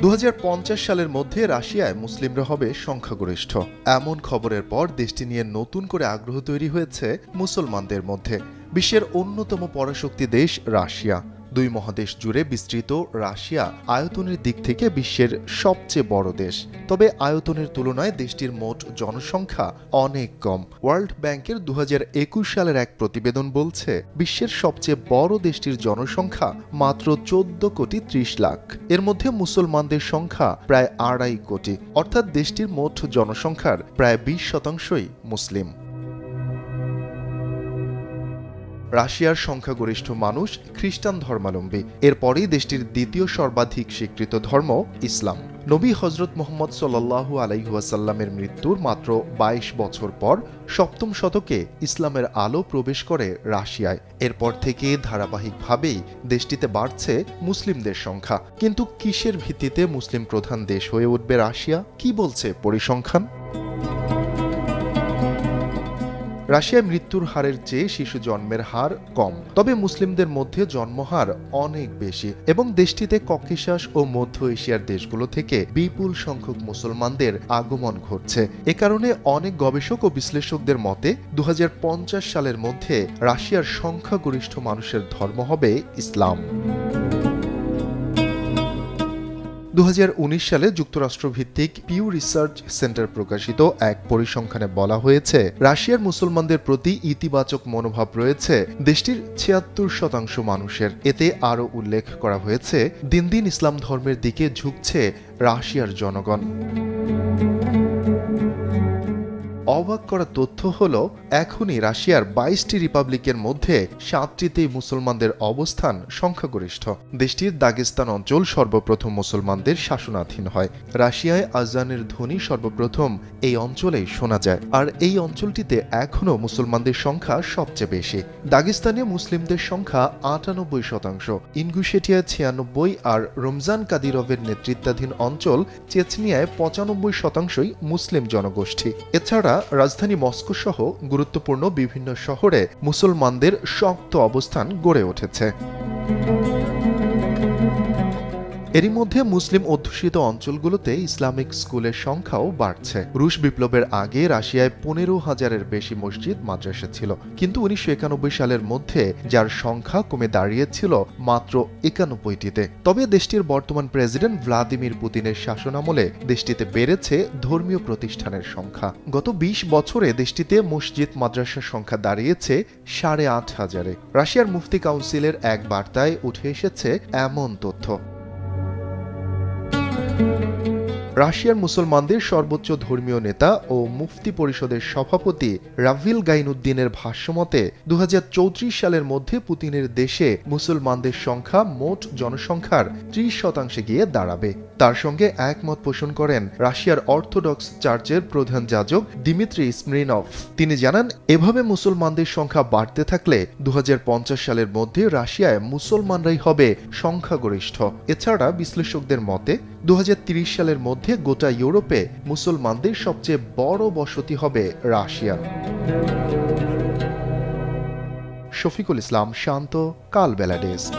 2050 সালের মধ্যে রাশিয়ায় মুসলিমরা হবে সংখ্যাগরিষ্ঠ। এমন খবরের পর দেশটি নিয়ে নতুন করে আগ্রহ তৈরি হয়েছে মুসলমানদের মধ্যে। বিশ্বের অন্যতম পরাশক্তি দেশ রাশিয়া। দুই মহাদেশ জুড়ে বিস্তৃত রাশিয়া আয়তনের দিক থেকে বিশ্বের সবচেয়ে বড় দেশ। তবে আয়তনের তুলনায় দেশটির মোট জনসংখ্যা অনেক কম। ওয়ার্ল্ড ব্যাংকের 2021 সালের এক প্রতিবেদন বলছে, বিশ্বের সবচেয়ে বড় দেশটির জনসংখ্যা মাত্র 14,30,00,000। এর মধ্যে মুসলমানদের সংখ্যা প্রায় 2.5 কোটি, অর্থাৎ দেশটির মোট জনসংখ্যার প্রায় 20% মুসলিম। রাশিয়ার সংখ্যাগরিষ্ঠ মানুষ খ্রিস্টান ধর্মাবলম্বী। এরপরেই দেশটির দ্বিতীয় সর্বাধিক স্বীকৃত ধর্ম ইসলাম। নবী হজরত মুহাম্মদ সাল্লাল্লাহু আলাইহি ওয়াসাল্লামের মৃত্যুর মাত্র 22 বছর পর 7ম শতকে ইসলামের আলো প্রবেশ করে রাশিয়ায়। এরপর থেকে ধারাবাহিকভাবেই দেশটিতে বাড়ছে মুসলিমদের সংখ্যা। কিন্তু কিসের ভিত্তিতে মুসলিম প্রধান দেশ হয়ে উঠবে রাশিয়া? কি বলছে পরিসংখ্যান? রাশিয়ায় মৃত্যুর হারের চেয়ে শিশু জন্মের হার কম, তবে মুসলিমদের মধ্যে জন্মহার অনেক বেশি এবং দেশটিতে ককেশাস ও মধ্য এশিয়ার দেশগুলো থেকে বিপুল সংখ্যক মুসলমানদের আগমন ঘটছে। এ কারণে অনেক গবেষক ও বিশ্লেষকদের মতে 2050 সালের মধ্যে রাশিয়ার সংখ্যাগরিষ্ঠ মানুষের ধর্ম হবে ইসলাম। 2019 সালে যুক্তরাষ্ট্রভিত্তিক পিউ রিসার্চ সেন্টার প্রকাশিত এক পরিসংখ্যানে বলা হয়েছে, রাশিয়ার মুসলমানদের প্রতি ইতিবাচক মনোভাব রয়েছে দেশটির 76% মানুষের। এতে আরও উল্লেখ করা হয়েছে, দিন দিন ইসলাম ধর্মের দিকে ঝুঁকছে রাশিয়ার জনগণ। অবাক করা তথ্য হল, এখনই রাশিয়ার 22টি রিপাবলিকের মধ্যে 7টিতেই মুসলমানদের অবস্থান সংখ্যাগরিষ্ঠ। দেশটির দাগেস্তান অঞ্চল সর্বপ্রথম মুসলমানদের শাসনাধীন হয়। রাশিয়ায় আজানের ধ্বনি সর্বপ্রথম এই অঞ্চলেই শোনা যায়, আর এই অঞ্চলটিতে এখনও মুসলমানদের সংখ্যা সবচেয়ে বেশি। দাগেস্তানে মুসলিমদের সংখ্যা 98%, ইনগুশেটিয়ায় 96% আর রমজান কাদিরভের নেতৃত্বাধীন অঞ্চল চেচনিয়ায় 95%ই মুসলিম জনগোষ্ঠী। এছাড়া রাজধানী মস্কো সহ গুরুত্বপূর্ণ বিভিন্ন শহরে মুসলমানদের শক্ত অবস্থান গড়ে উঠেছে। এরই মধ্যে মুসলিম অধ্যুষিত অঞ্চলগুলোতে ইসলামিক স্কুলের সংখ্যাও বাড়ছে। রুশ বিপ্লবের আগে রাশিয়ায় 15,000-এর বেশি মসজিদ মাদ্রাসা ছিল, কিন্তু 1991 সালের মধ্যে যার সংখ্যা কমে দাঁড়িয়েছিল মাত্র 91টিতে। তবে দেশটির বর্তমান প্রেসিডেন্ট ভ্লাদিমির পুতিনের শাসনামলে দেশটিতে বেড়েছে ধর্মীয় প্রতিষ্ঠানের সংখ্যা। গত 20 বছরে দেশটিতে মসজিদ মাদ্রাসার সংখ্যা দাঁড়িয়েছে 8,500-এ। রাশিয়ার মুফতি কাউন্সিলের এক বার্তায় উঠে এসেছে এমন তথ্য। রাশিয়ার মুসলমানদের সর্বোচ্চ ধর্মীয় নেতা ও মুফতি পরিষদের সভাপতি রাভিল গাইনুদ্দিনের ভাষ্যমতে 2034 সালের মধ্যে পুতিনের দেশে মুসলমানদের সংখ্যা মোট জনসংখ্যার 30% গিয়ে দাঁড়াবে। তার সঙ্গে একমত পোষণ করেন রাশিয়ার অর্থোডক্স চার্চের প্রধান যাজক দিমিত্রি স্মিরনভ। তিনি জানান, এভাবে মুসলমানদের সংখ্যা বাড়তে থাকলে 2050 সালের মধ্যে রাশিয়ায় মুসলমানরাই হবে সংখ্যাগরিষ্ঠ। এছাড়া বিশ্লেষকদের মতে 2030 সালের মধ্যে গোটা ইউরোপে মুসলমানদের সবচেয়ে বড় বসতি হবে রাশিয়া। শফিকুল ইসলাম শান্ত, কালবেলা ডেস্ক।